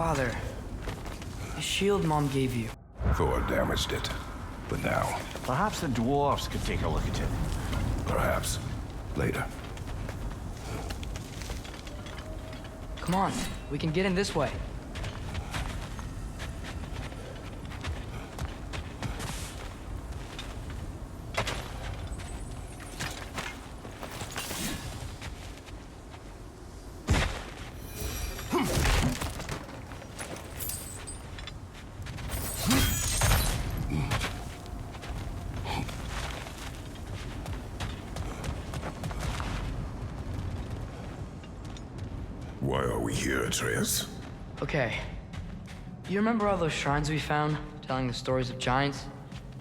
father. The shield Mom gave you. Thor damaged it. But now, Perhaps the dwarves could take a look at it. perhaps, later. Come on, we can get in this way. Why are we here, Atreus? Okay. You remember all those shrines we found, telling the stories of giants?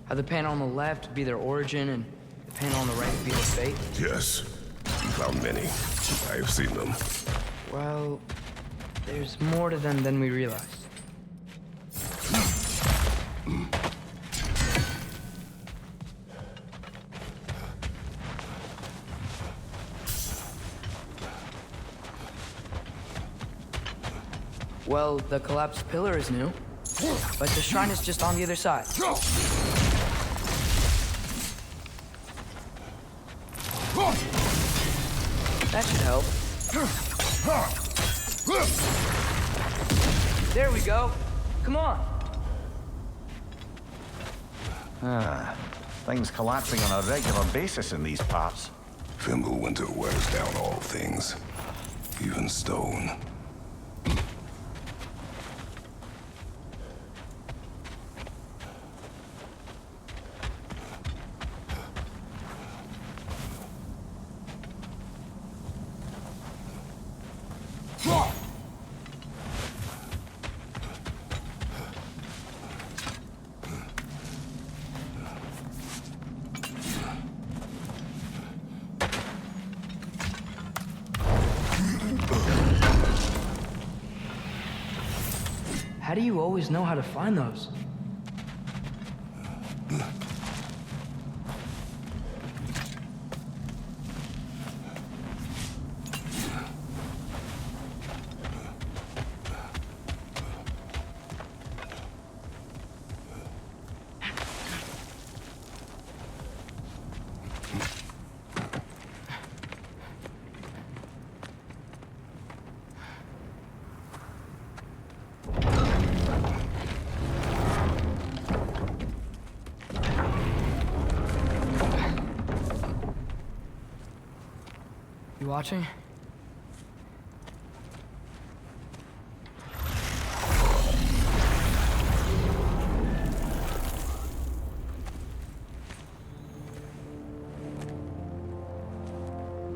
How the panel on the left would be their origin, and the panel on the right would be their fate? Yes. We found many. I have seen them. Well, there's more to them than we realized. Well, the collapsed pillar is new, but the shrine is just on the other side. That should help. There we go. Come on. Things collapsing on a regular basis in these parts. Fimbulwinter wears down all things, even stone. How do you always know how to find those? You watching?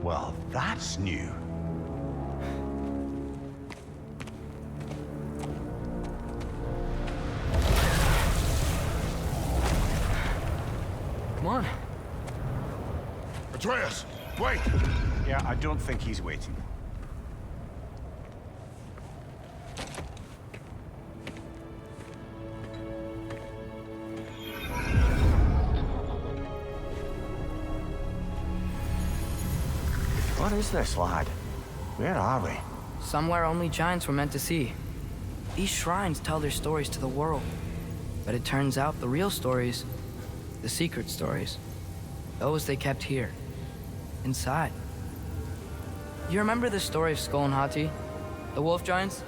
Well, that's new. Come on. Atreus, wait! Yeah, I don't think he's waiting. What is this, lad? Where are we? Somewhere only giants were meant to see. These shrines tell their stories to the world. But it turns out the real stories, the secret stories, those they kept here, inside. You remember the story of Skull and Hati? The wolf giants?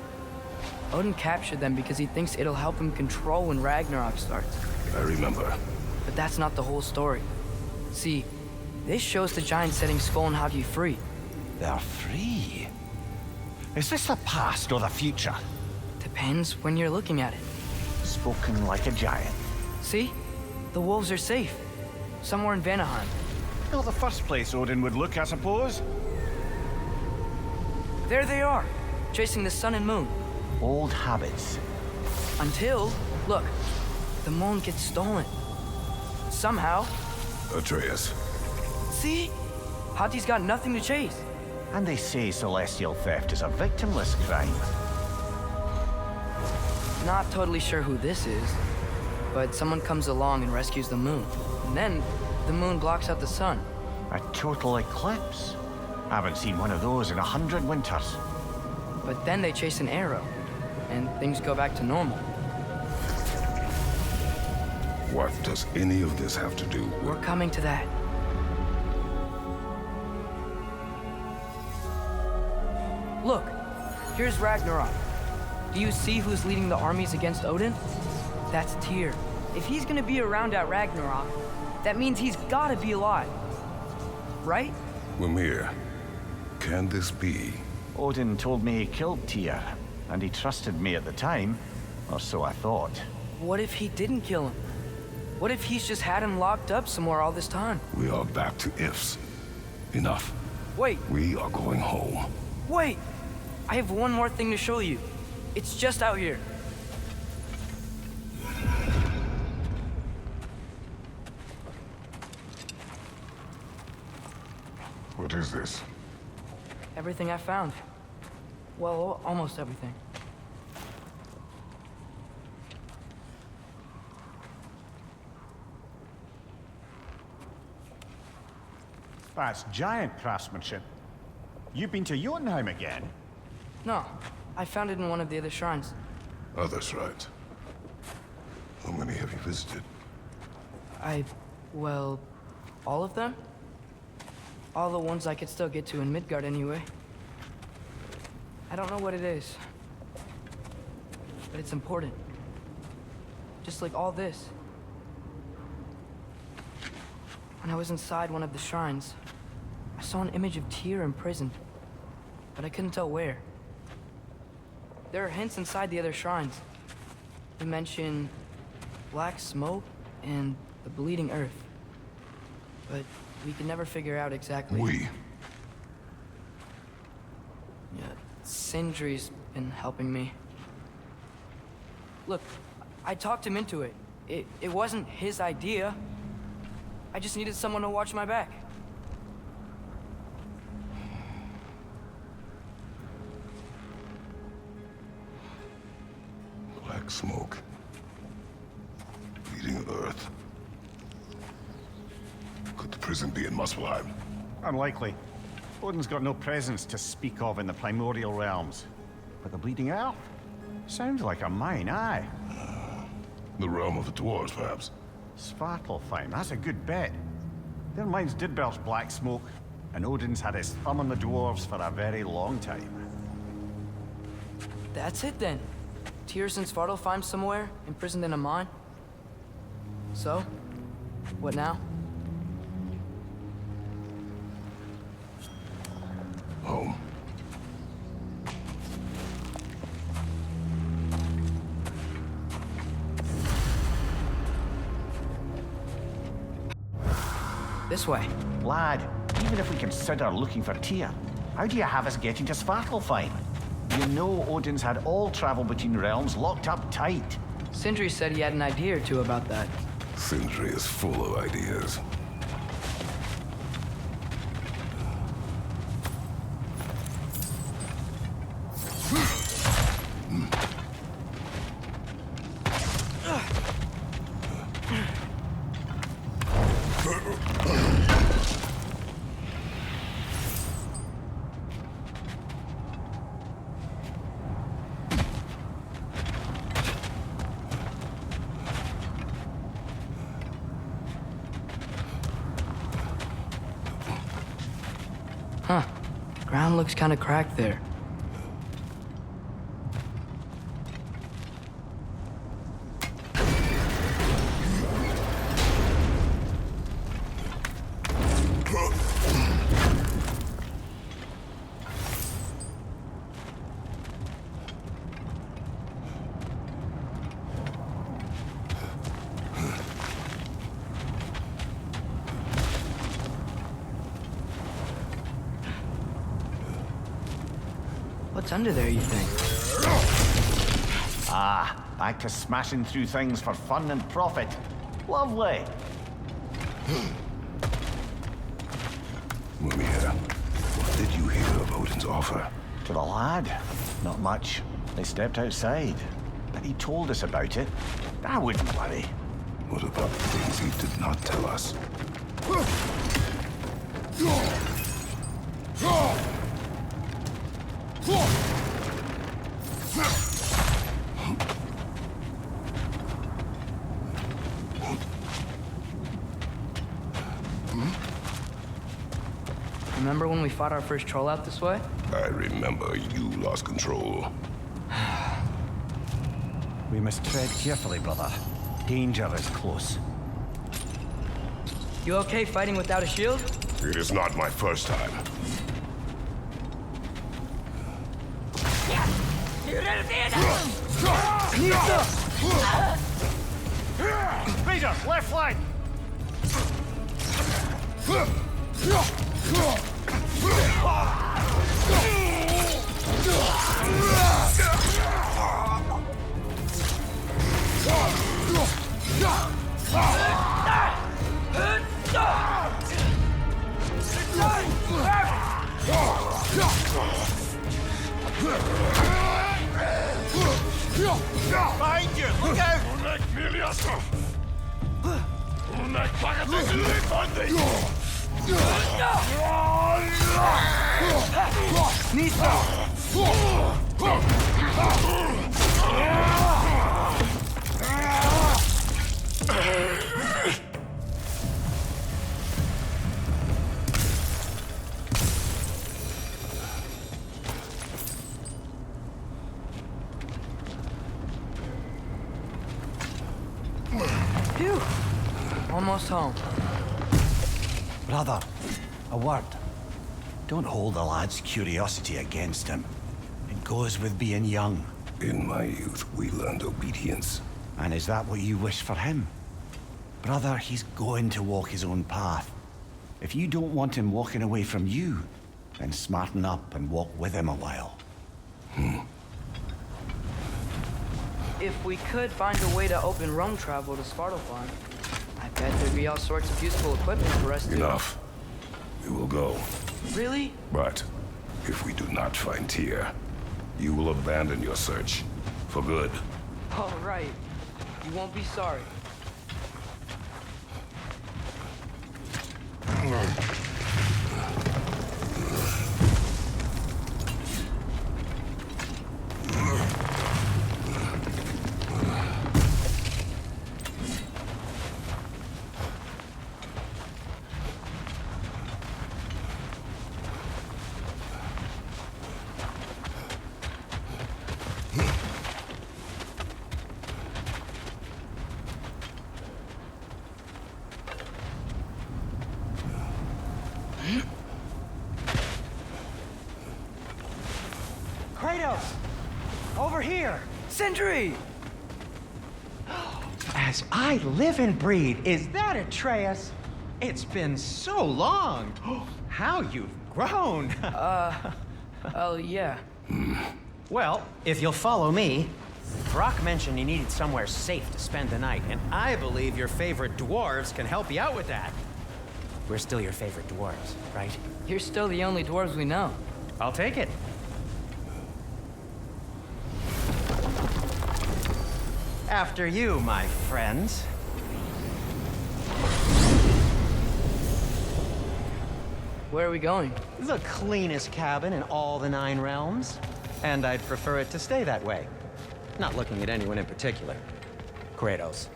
Odin captured them because he thinks it'll help him control when Ragnarok starts. I remember. But that's not the whole story. See, this shows the giants setting Skull and Hati free. They're free. Is this the past or the future? Depends when you're looking at it. Spoken like a giant. See? The wolves are safe. Somewhere in Vanaheim. Not the first place Odin would look, I suppose. There they are, chasing the sun and moon. Old habits. Until, look, the moon gets stolen. Somehow. Atreus. See? Hati's got nothing to chase. And they say celestial theft is a victimless crime. Not totally sure who this is, but someone comes along and rescues the moon. And then, the moon blocks out the sun. A total eclipse. Haven't seen one of those in 100 winters. But then they chase an arrow. and things go back to normal. What does any of this have to do with... We're coming to that. Look, here's Ragnarok. Do you see who's leading the armies against Odin? That's Tyr. If he's gonna be around at Ragnarok, that means he's gotta be alive. Right? Mimir, can this be? Odin told me he killed Tyr, and he trusted me at the time, or so I thought. What if he didn't kill him? What if he's just had him locked up somewhere all this time? We are back to ifs. Enough. Wait, We are going home. wait! I have one more thing to show you. It's just out here. What is this? Everything I found. Well, almost everything. That's giant craftsmanship. You've been to Jotunheim again? No, I found it in one of the other shrines. Others, right. How many have you visited? Well, all of them? All the ones I could still get to in Midgard anyway. I don't know what it is, but it's important. Just like all this. When I was inside one of the shrines, I saw an image of Tyr imprisoned, but I couldn't tell where. There are hints inside the other shrines. They mention black smoke and the bleeding earth, but we can never figure out exactly. We. Yeah, Sindri's been helping me. Look, I talked him into it. It wasn't his idea. I just needed someone to watch my back. Black smoke. Bleeding earth. Could the prison be in Muspelheim? Unlikely. Odin's got no presence to speak of in the primordial realms. But the Bleeding Earth? Sounds like a mine, aye. The realm of the dwarves, perhaps? Svartalfheim, that's a good bet. Their mines did belch black smoke, and Odin's had his thumb on the dwarves for a very long time. That's it then. Tyr's in Svartalfheim somewhere, imprisoned in a mine. So, what now? Home. This way. Lad, even if we consider looking for Tyr, how do you have us getting to Svartalfheim? You know Odin's had all travel between realms locked up tight. Sindri said he had an idea or two about that. Sindri is full of ideas. Huh. Ground looks kind of cracked there. What's under there, you think? Ah, back to smashing through things for fun and profit. Lovely. Mimir, what did you hear of Odin's offer? To the lad, not much. They stepped outside, but he told us about it. I wouldn't worry. What about the things he did not tell us? we fought our first troll out this way? I remember you lost control. We must tread carefully, brother. Danger is close. You okay fighting without a shield? It is not my first time. Raider, left flank! Behind you! Look out! Phew. Almost home. Brother, a word. Don't hold the lad's curiosity against him. It goes with being young. In my youth, we learned obedience. And is that what you wish for him? Brother, he's going to walk his own path. If you don't want him walking away from you, then smarten up and walk with him a while. If we could find a way to open roam travel to Svartalfheim, I bet there'd be all sorts of useful equipment for us to... Enough. We will go. Really? But if we do not find Tyr, you will abandon your search. For good. All right. You won't be sorry. Kratos! Over here! Sindri! As I live and breathe, is that Atreus? It's been so long! How you've grown! Oh, yeah. Well, if you'll follow me, Brock mentioned you needed somewhere safe to spend the night, and I believe your favorite dwarves can help you out with that. We're still your favorite dwarves, right? You're still the only dwarves we know. I'll take it. After you, my friends. Where are we going? The cleanest cabin in all the 9 realms. And I'd prefer it to stay that way. Not looking at anyone in particular. Kratos.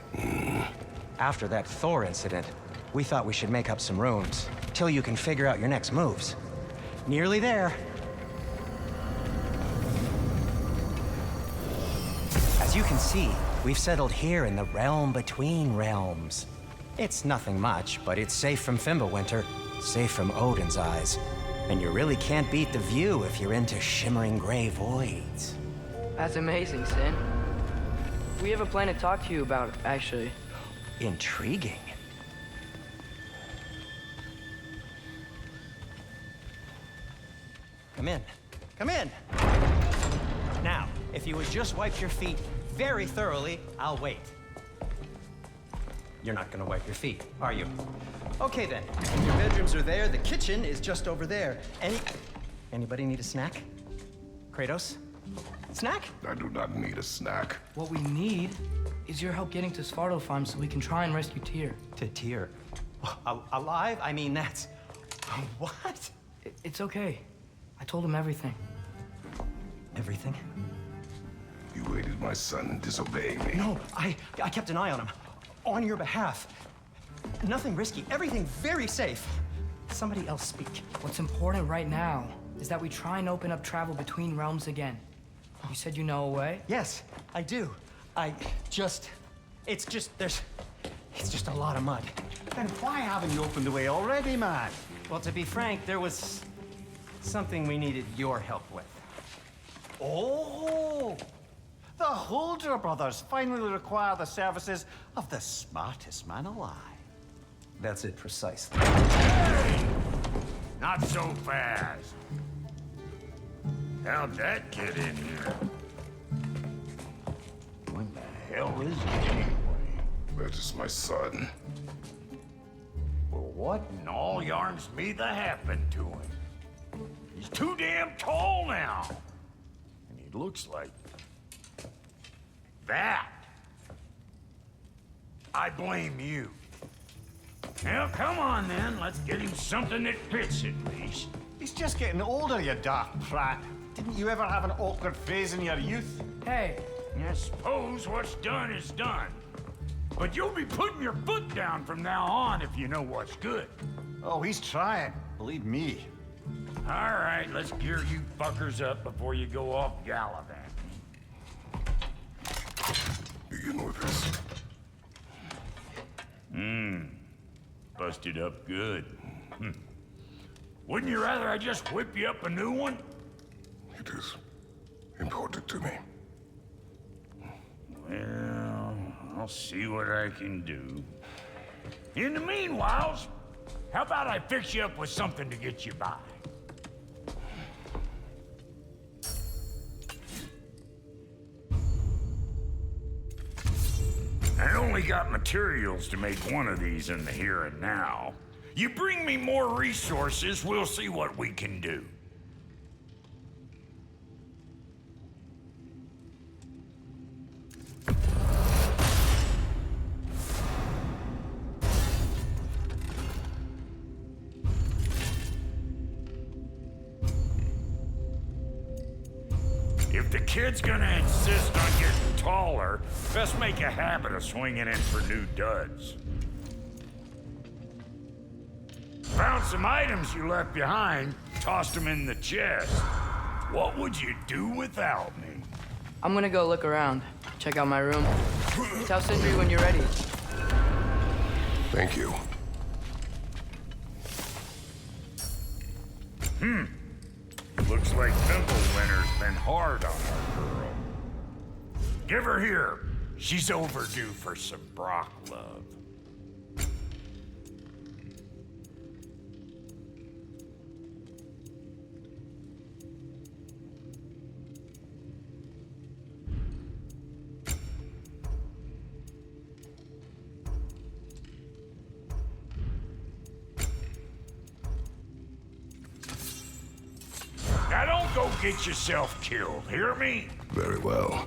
After that Thor incident, we thought we should make up some rooms, till you can figure out your next moves. Nearly there. As you can see, we've settled here in the realm between realms. It's nothing much, but it's safe from Fimbulwinter, safe from Odin's eyes. And you really can't beat the view if you're into shimmering gray voids. That's amazing, Sin. We have a plan to talk to you about, actually. Intriguing. Come in. Come in! Now, if you would just wipe your feet very thoroughly, I'll wait. You're not gonna wipe your feet, are you? Okay then, your bedrooms are there, the kitchen is just over there. Anybody need a snack? Kratos? Snack? I do not need a snack. What we need is your help getting to Svartalfheim so we can try and rescue Tyr. To Tyr. Alive? I mean, that's... What? It's okay. I told him everything. Everything? You aided my son in disobeying me. No, I kept an eye on him. On your behalf. Nothing risky, everything very safe. Somebody else speak. What's important right now is that we try and open up travel between realms again. You said you know a way? Yes, I do. It's just a lot of mud. Then why haven't you opened the way already, man? Well, to be frank, there was something we needed your help with. Oh! The Holder brothers finally require the services of the smartest man alive. That's it precisely. Not so fast. How'd that get in here? What the hell is it anyway? That is my son. Well, what in all yarns me that happened to him? He's too damn tall now. And he looks like that. I blame you. Now, come on then. Let's get him something that fits at least. He's just getting older, you dark prat. Didn't you ever have an awkward phase in your youth? Hey, I suppose what's done is done. But you'll be putting your foot down from now on if you know what's good. Oh, he's trying. Believe me. All right, let's gear you fuckers up before you go off gallivanting. Begin with this. Busted up good. Wouldn't you rather I just whip you up a new one? It is important to me. Well, I'll see what I can do. In the meanwhile, how about I fix you up with something to get you by? I only got materials to make one of these in the here and now. You bring me more resources, we'll see what we can do. If the kid's gonna insist on getting taller, best make a habit of swinging in for new duds. Found some items you left behind, tossed them in the chest. What would you do without me? I'm gonna go look around. Check out my room. Tell Sindri when you're ready. Thank you. Looks like Winter's been hard on our girl. Give her here. She's overdue for some Brock love. Now don't go get yourself killed, hear me? Very well.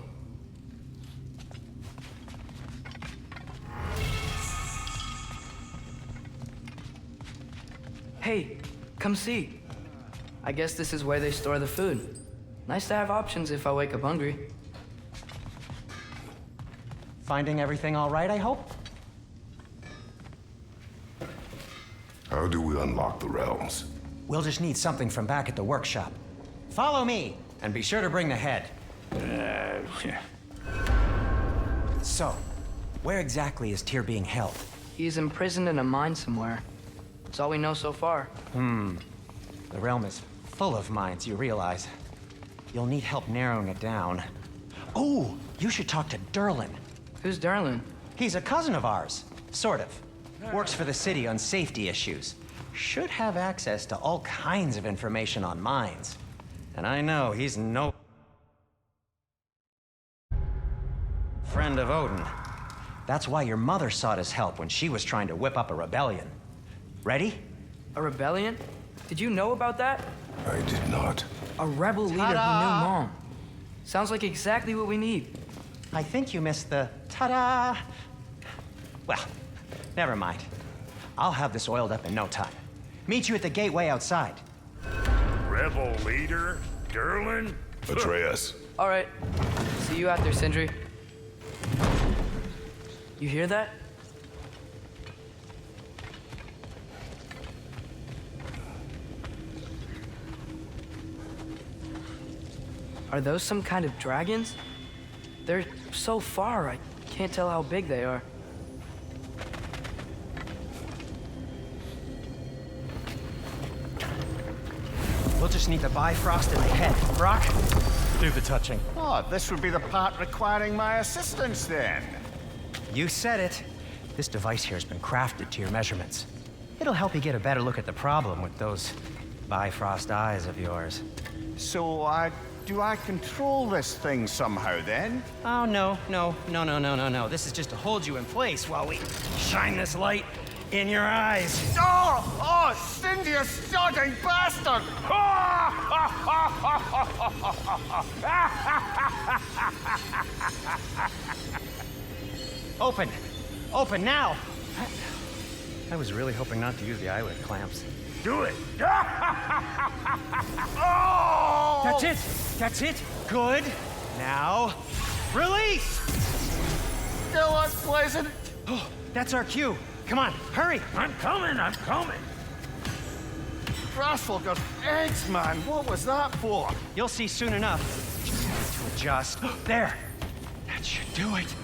Hey, come see. I guess this is where they store the food. Nice to have options if I wake up hungry. Finding everything all right, I hope? How do we unlock the realms? We'll just need something from back at the workshop. Follow me, and be sure to bring the head. So, where exactly is Tyr being held? He's imprisoned in a mine somewhere. That's all we know so far. The realm is full of mines, you realize. You'll need help narrowing it down. Oh, you should talk to Durlin. Who's Durlin? He's a cousin of ours, sort of. Works for the city on safety issues. Should have access to all kinds of information on mines. And I know he's no friend of Odin. That's why your mother sought his help when she was trying to whip up a rebellion. Ready? A rebellion? Did you know about that? I did not. A rebel leader who knew Mom. Sounds like exactly what we need. I think you missed the ta-da. Well, never mind. I'll have this oiled up in no time. Meet you at the gateway outside. Rebel leader? Durlin? Atreus. All right. See you out there, Sindri. You hear that? Are those some kind of dragons? They're so far, I can't tell how big they are. We'll just need the Bifrost in the head. Brock, do the touching. Oh, this would be the part requiring my assistance then. You said it. This device here has been crafted to your measurements. It'll help you get a better look at the problem with those Bifrost eyes of yours. So, do I control this thing somehow then? Oh, no. This is just to hold you in place while we shine this light in your eyes. Oh, Sindri, you sodding bastard! Open! Open now! I was really hoping not to use the eyelid clamps. Do it! Oh! That's it! That's it! Good! Now, release! Still unpleasant. Oh, that's our cue. Come on, hurry! I'm coming! Trasfalger's eggs, man. What was that for? You'll see soon enough. Just need to adjust. There! That should do it.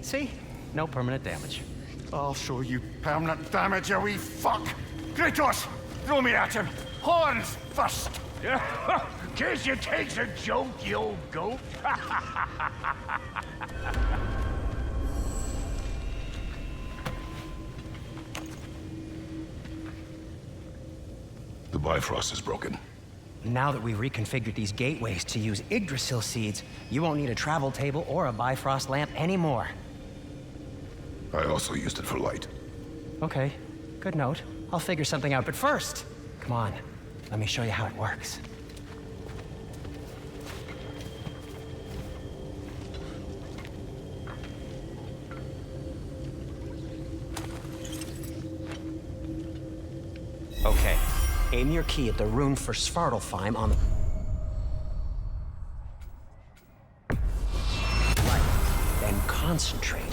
See? No permanent damage. I'll show you permanent damage, you wee fuck! Kratos! Throw me at him! Horns first! Guess you takes a joke, you old goat. The Bifrost is broken. Now that we've reconfigured these gateways to use Yggdrasil seeds, you won't need a travel table or a Bifrost lamp anymore. I also used it for light. Okay, good note. I'll figure something out, but first, come on, let me show you how it works. Okay, aim your key at the rune for Svartalfheim on the... Right, then concentrate.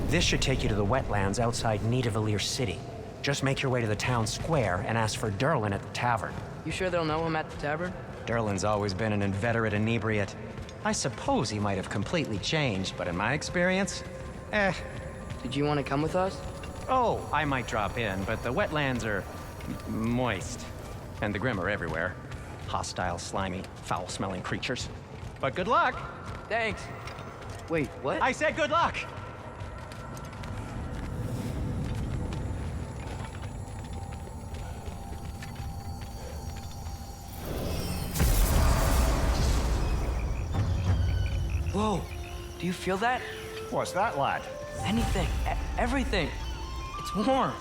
This should take you to the wetlands outside Nidavellir City. Just make your way to the town square and ask for Durlin at the tavern. You sure they'll know him at the tavern? Durlin's always been an inveterate inebriate. I suppose he might have completely changed, but in my experience, Did you want to come with us? Oh, I might drop in, but the wetlands are moist. And the Grim are everywhere. Hostile, slimy, foul-smelling creatures. But good luck! Thanks. Wait, what? I said good luck! Whoa, do you feel that? What's that, lad? Anything, everything. It's warm.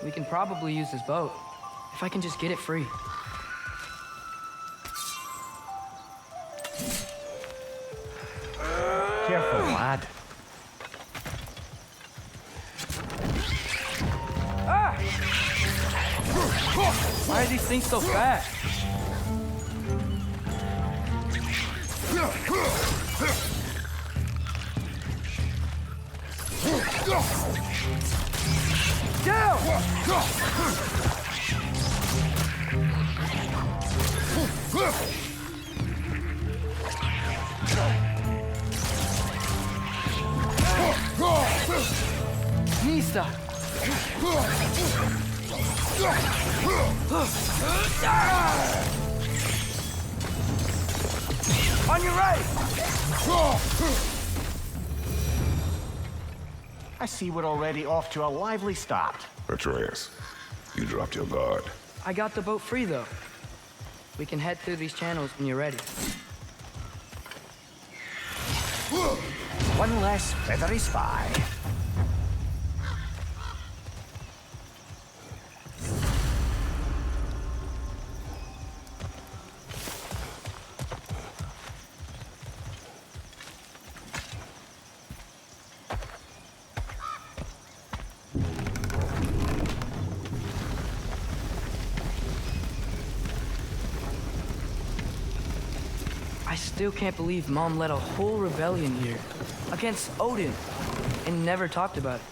We can probably use this boat, if I can just get it free. Careful, lad. Ah! Why are these things so fast? Down! Nista! On your right! I see we're already off to a lively start. Atreus, you dropped your guard. I got the boat free, though. We can head through these channels when you're ready. One less feathery spy. still can't believe Mom led a whole rebellion here against Odin and never talked about it.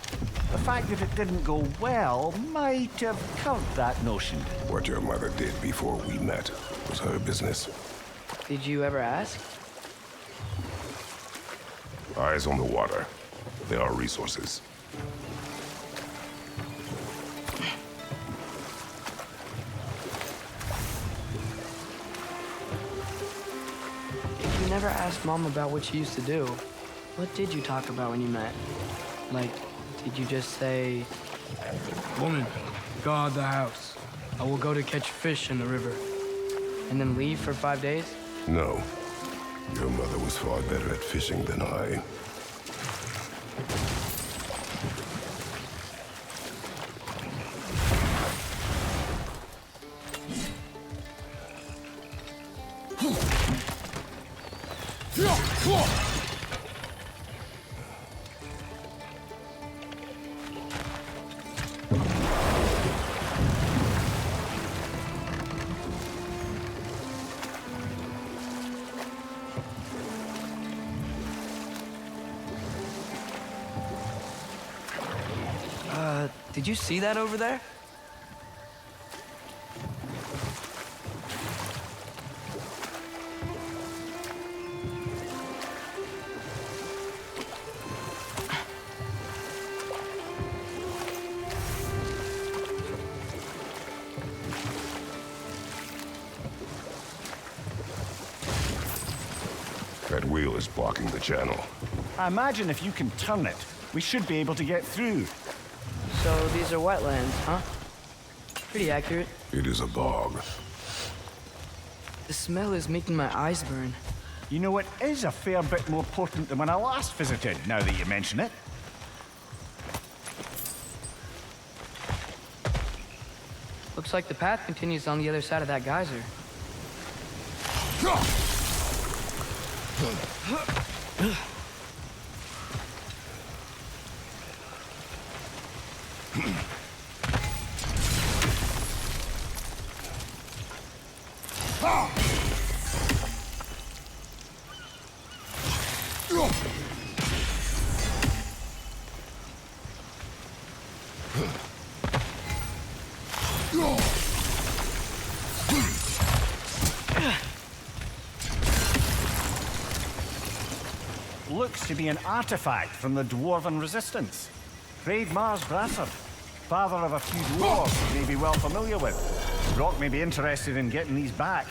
The fact that it didn't go well might have curbed that notion. What your mother did before we met was her business. Did you ever ask? Eyes on the water. There are resources. If you never asked Mom about what she used to do, what did you talk about when you met? Like, did you just say, "Woman, guard the house. I will go to catch fish in the river," and then leave for 5 days? No. Your mother was far better at fishing than I. Did you see that over there? That wheel is blocking the channel. I imagine if you can turn it, we should be able to get through. So these are wetlands, huh? Pretty accurate. It is a bog. The smell is making my eyes burn. You know, it is a fair bit more potent than when I last visited, now that you mention it. Looks like the path continues on the other side of that geyser. Looks to be an artifact from the Dwarven Resistance. Mars Bradford, father of a few dwarves you may be well familiar with. Brock may be interested in getting these back.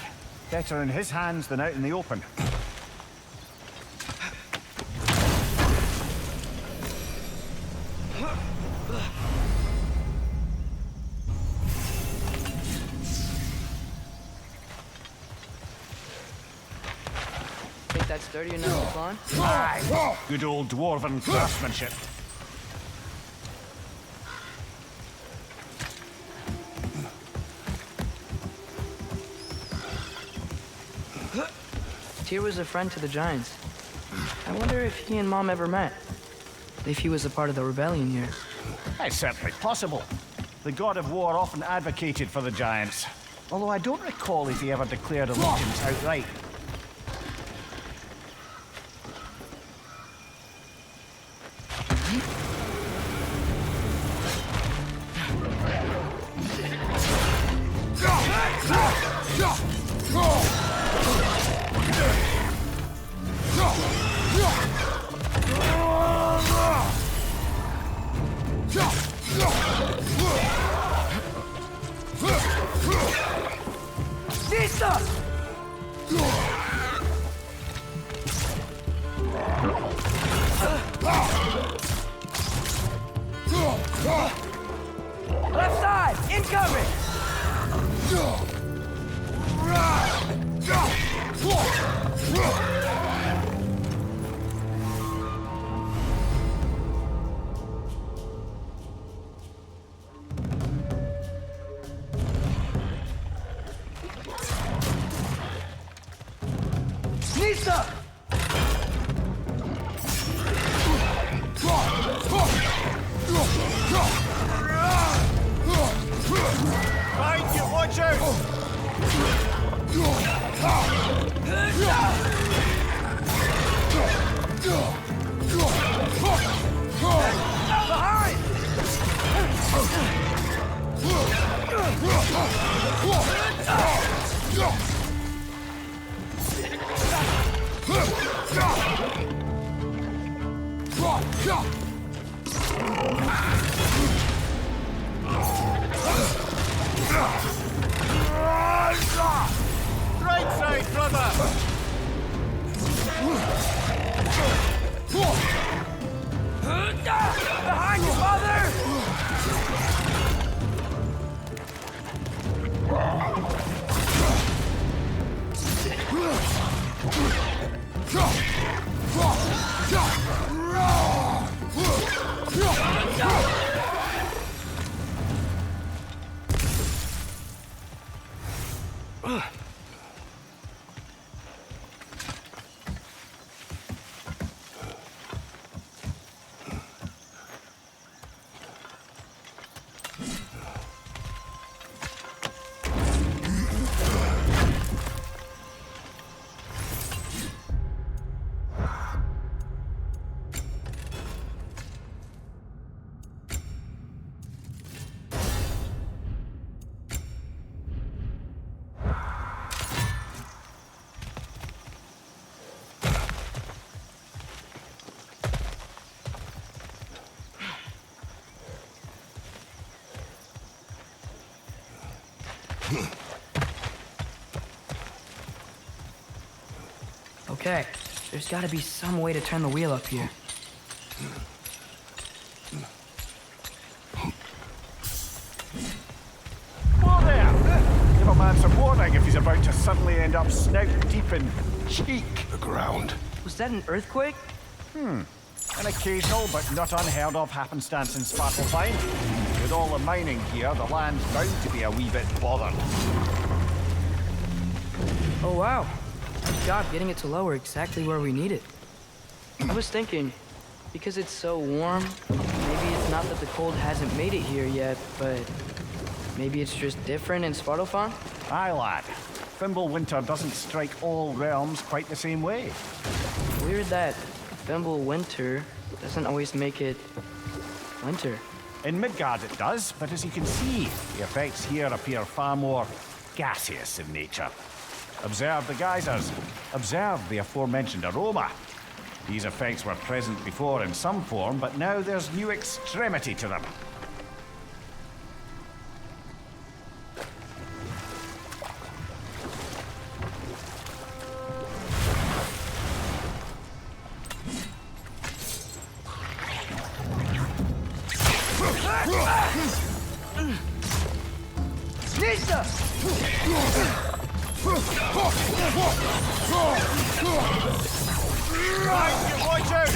Better in his hands than out in the open. Think that's sturdy enough to climb? Aye. Good old Dwarven craftsmanship. Tyr was a friend to the Giants. I wonder if he and Mom ever met. If he was a part of the rebellion here. It's certainly possible. The God of War often advocated for the Giants. Although I don't recall if he ever declared allegiance outright. Left side, incoming! Nisa! Find you, watch out! Right side, brother! Behind you, father! Okay, there's gotta be some way to turn the wheel up here. Whoa there! Give a man some warning if he's about to suddenly end up snout deep in cheek. The ground. Was that an earthquake? An occasional but not unheard of happenstance in Svartalfheim. With all the mining here, the land's bound to be a wee bit bothered. Oh wow. Good job getting it to lower exactly where we need it. I was thinking, because it's so warm, maybe it's not that the cold hasn't made it here yet, but maybe it's just different in Svartalfheim? Aye, lad. Fimbulwinter doesn't strike all realms quite the same way. Weird that Fimbulwinter doesn't always make it winter. In Midgard it does, but as you can see, the effects here appear far more gaseous in nature. Observe the geysers. Observe the aforementioned aroma. These effects were present before in some form, but now there's new extremity to them. Watch out!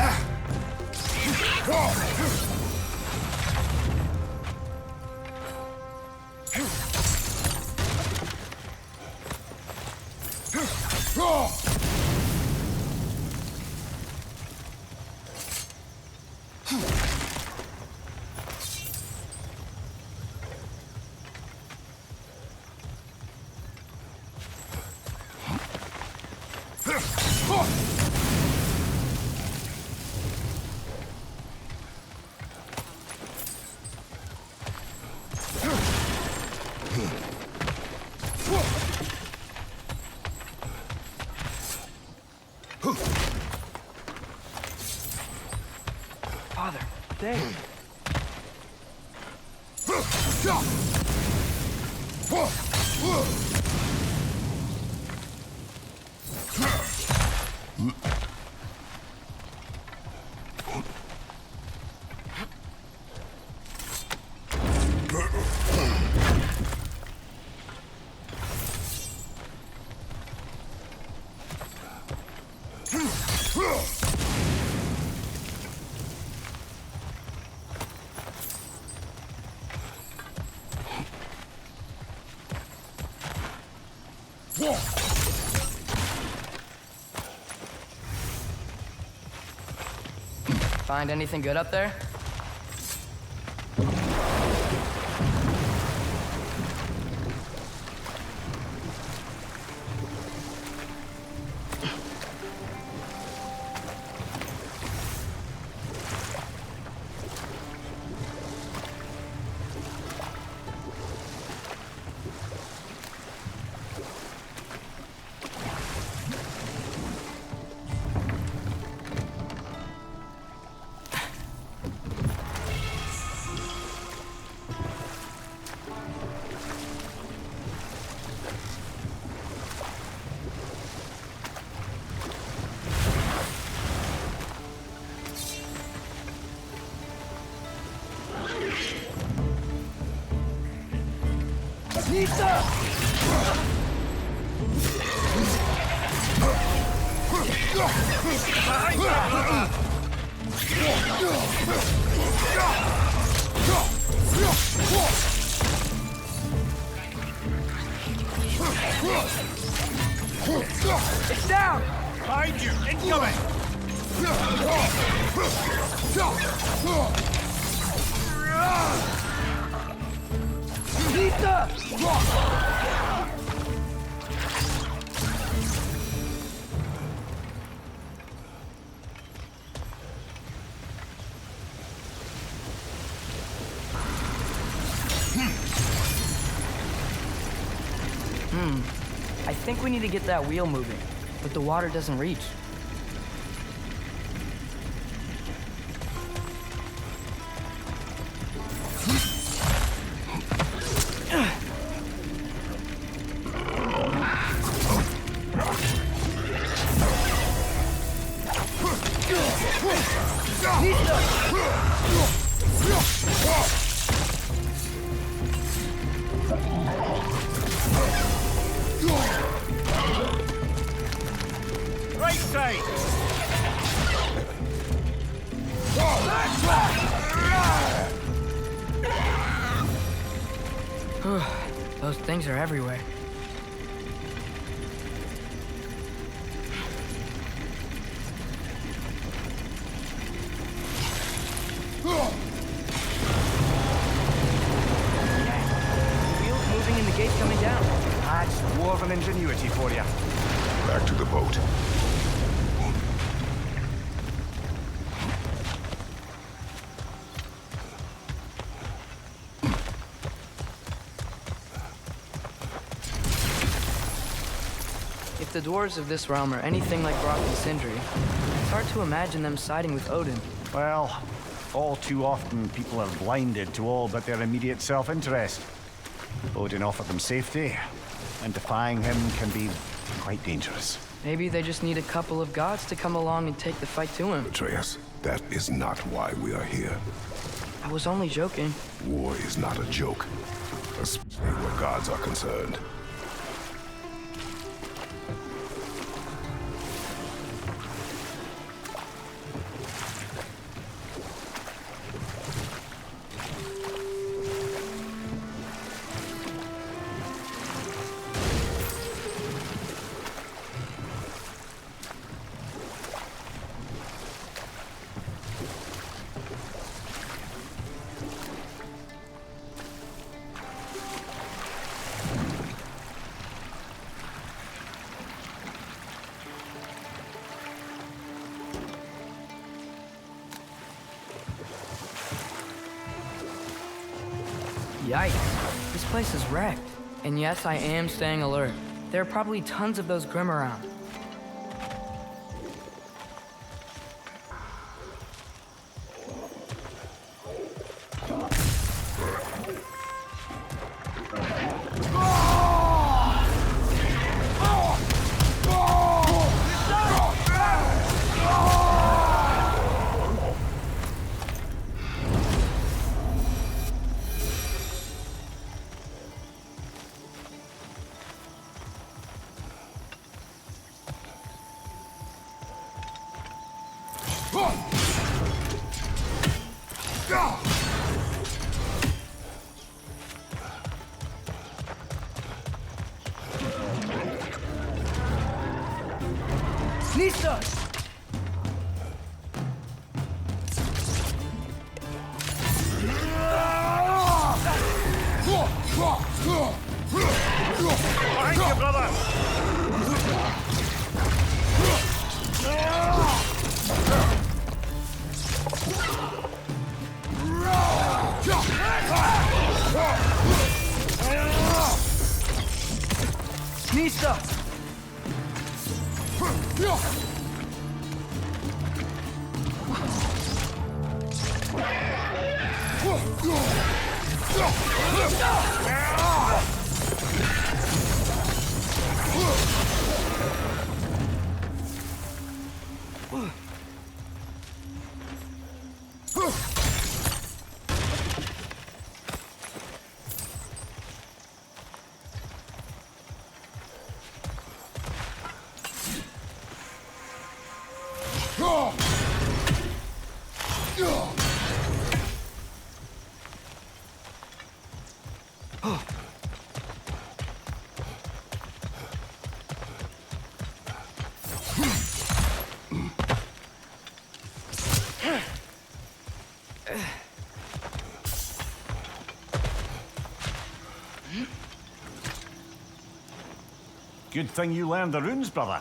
Father, there. Find anything good up there? It's down! Behind you! Incoming! I think we need to get that wheel moving, but the water doesn't reach. Right side! Those things are everywhere. Wheels moving and the gate's coming down. That's dwarven ingenuity for you. Back to the boat. If the dwarves of this realm are anything like Brock and Sindri, it's hard to imagine them siding with Odin. Well, all too often people are blinded to all but their immediate self-interest. Odin offered them safety, and defying him can be quite dangerous. Maybe they just need a couple of gods to come along and take the fight to him. Atreus, that is not why we are here. I was only joking. War is not a joke, especially where gods are concerned. Yikes, this place is wrecked. And yes, I am staying alert. There are probably tons of those Grim around. Nista! Behind you, brother! Nista! Good thing you learned the runes, brother.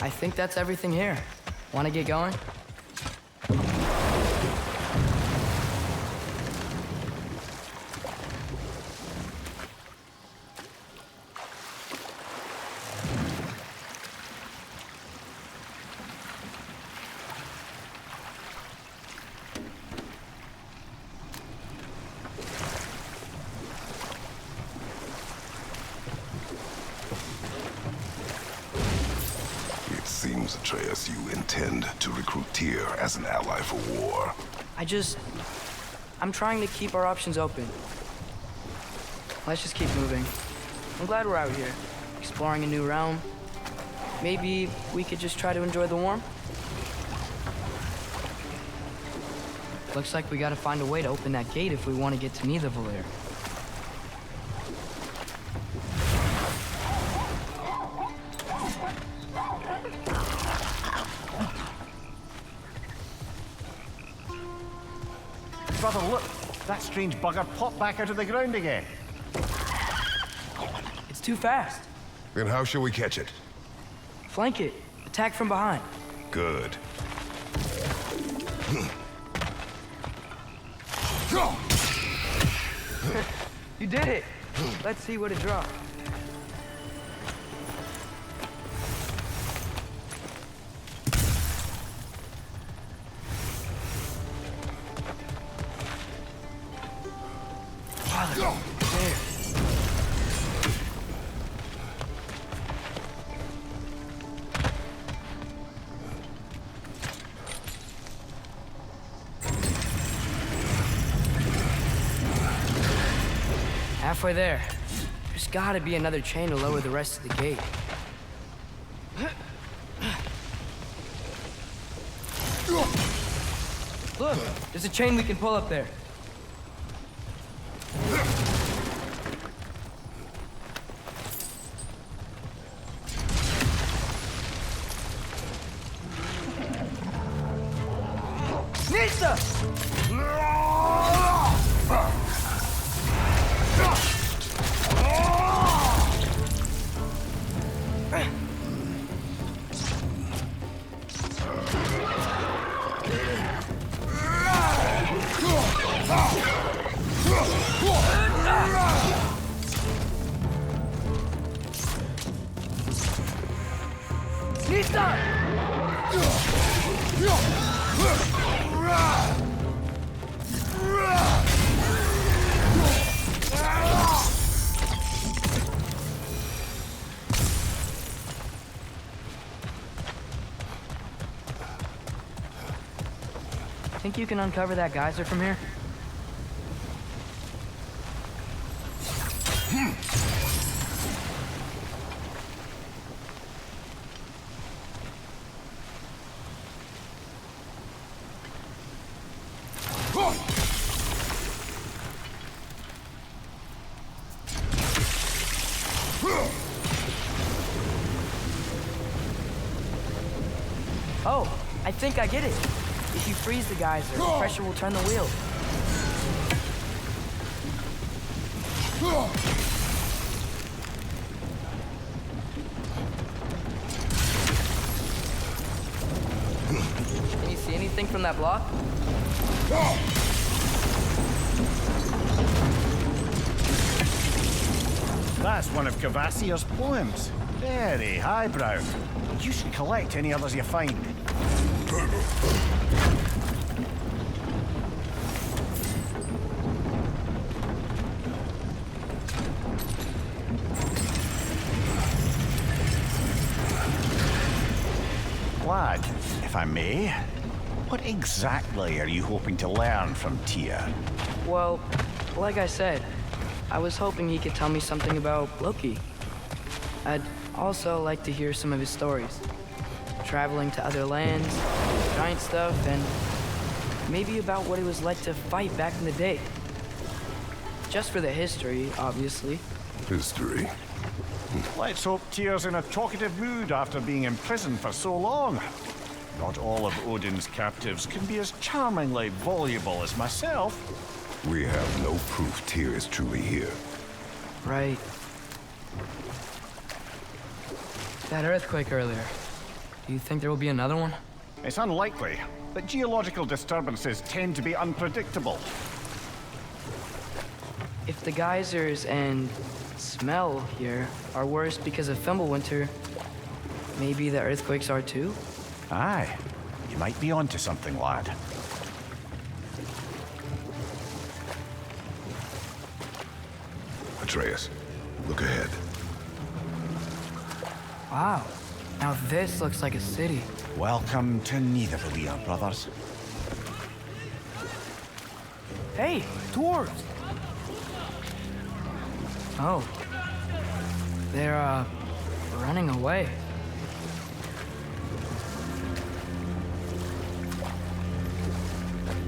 I think that's everything here. Want to get going? You intend to recruit Tyr as an ally for war. I'm trying to keep our options open. Let's just keep moving. I'm glad we're out here, exploring a new realm. Maybe we could just try to enjoy the warmth? Looks like we gotta find a way to open that gate if we want to get to Nidavellir. Brother, look! That strange bugger popped back out of the ground again. It's too fast. Then how shall we catch it? Flank it. Attack from behind. Good. You did it! Let's see what it dropped. Halfway there. There's gotta be another chain to lower the rest of the gate. Look, there's a chain we can pull up there. Nista! Think you can uncover that geyser from here? Oh, I think I get it. If you freeze the geyser, pressure will turn the wheel. Can you see anything from that block? That's one of Cavassier's poems. Very highbrow. You should collect any others you find. Lad, if I may, what exactly are you hoping to learn from Tyr? Well, like I said, I was hoping he could tell me something about Loki. I'd also like to hear some of his stories. Traveling to other lands, giant stuff, and maybe about what it was like to fight back in the day. Just for the history, obviously. History. Let's hope Tyr's in a talkative mood after being imprisoned for so long. Not all of Odin's captives can be as charmingly voluble as myself. We have no proof Tyr is truly here. Right. That earthquake earlier. Do you think there will be another one? It's unlikely, but geological disturbances tend to be unpredictable. If the geysers and smell here are worse because of Fimbulwinter, maybe the earthquakes are too? Aye, you might be onto something, lad. Atreus, look ahead. Wow. Now this looks like a city. Welcome to Nidavellir, brothers. Hey, dwarves! Oh. They're, running away.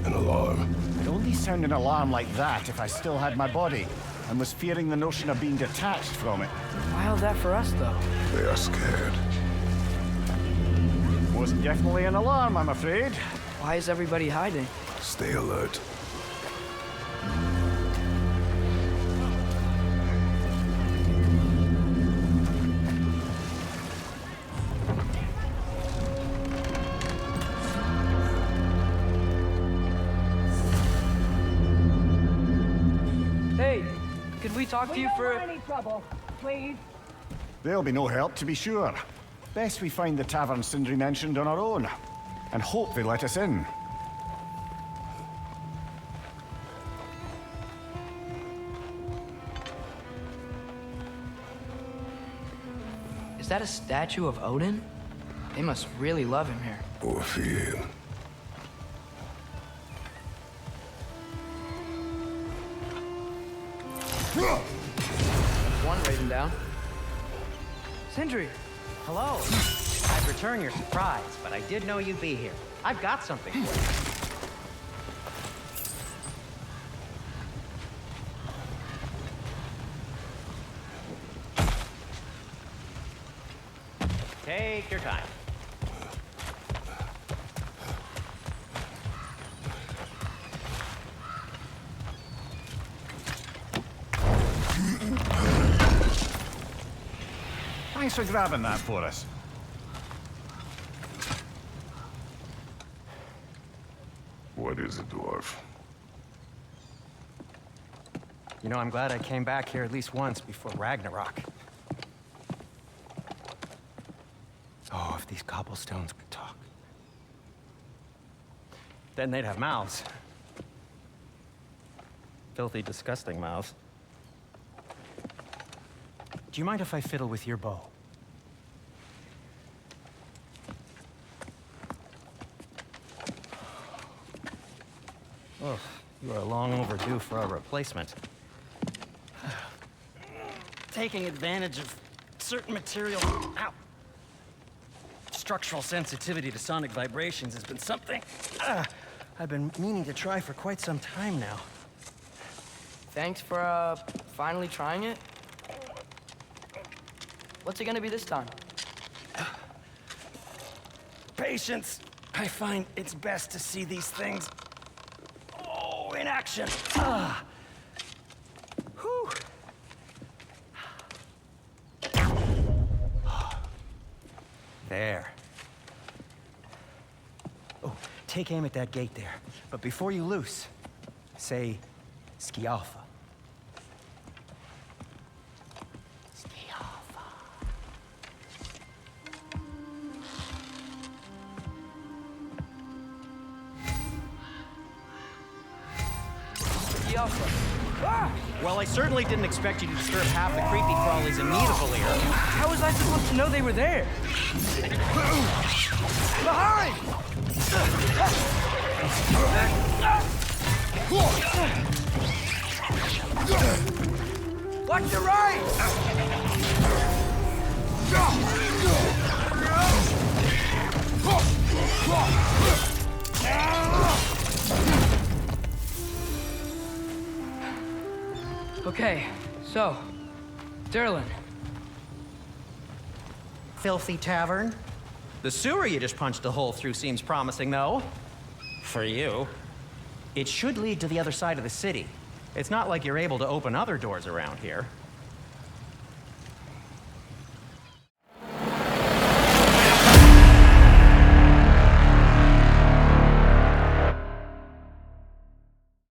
An alarm. I'd only sound an alarm like that if I still had my body, and was fearing the notion of being detached from it. Why all that for us, though? They are scared. Most definitely an alarm, I'm afraid. Why is everybody hiding? Stay alert. Hey, could we talk to you for... any trouble, please. There'll be no help, to be sure. Best we find the tavern Sindri mentioned on our own, and hope they let us in. Is that a statue of Odin? They must really love him here. Or fear. One raven down. Sindri! Hello. I'd return your surprise, but I did know you'd be here. I've got something for you. Take your time. Thanks for grabbing that for us. What is it, dwarf? You know, I'm glad I came back here at least once before Ragnarok. Oh, if these cobblestones could talk. Then they'd have mouths. Filthy, disgusting mouths. Do you mind if I fiddle with your bow? Oh, you are long overdue for a replacement. Taking advantage of certain material... Ow! Structural sensitivity to sonic vibrations has been something I've been meaning to try for quite some time now. Thanks for, finally trying it. What's it gonna be this time? Patience. I find it's best to see these things, in action. Whew. There. Oh, take aim at that gate there. But before you loose, say, Ski Alpha. Ski Alpha. Ski Alpha. Well, I certainly didn't expect you to disturb half the creepy crawlies in Nidavellir. How was I supposed to know they were there? Behind! Watch your right! Okay, so, Derlin. Filthy tavern? The sewer you just punched a hole through seems promising, though. For you. It should lead to the other side of the city. It's not like you're able to open other doors around here.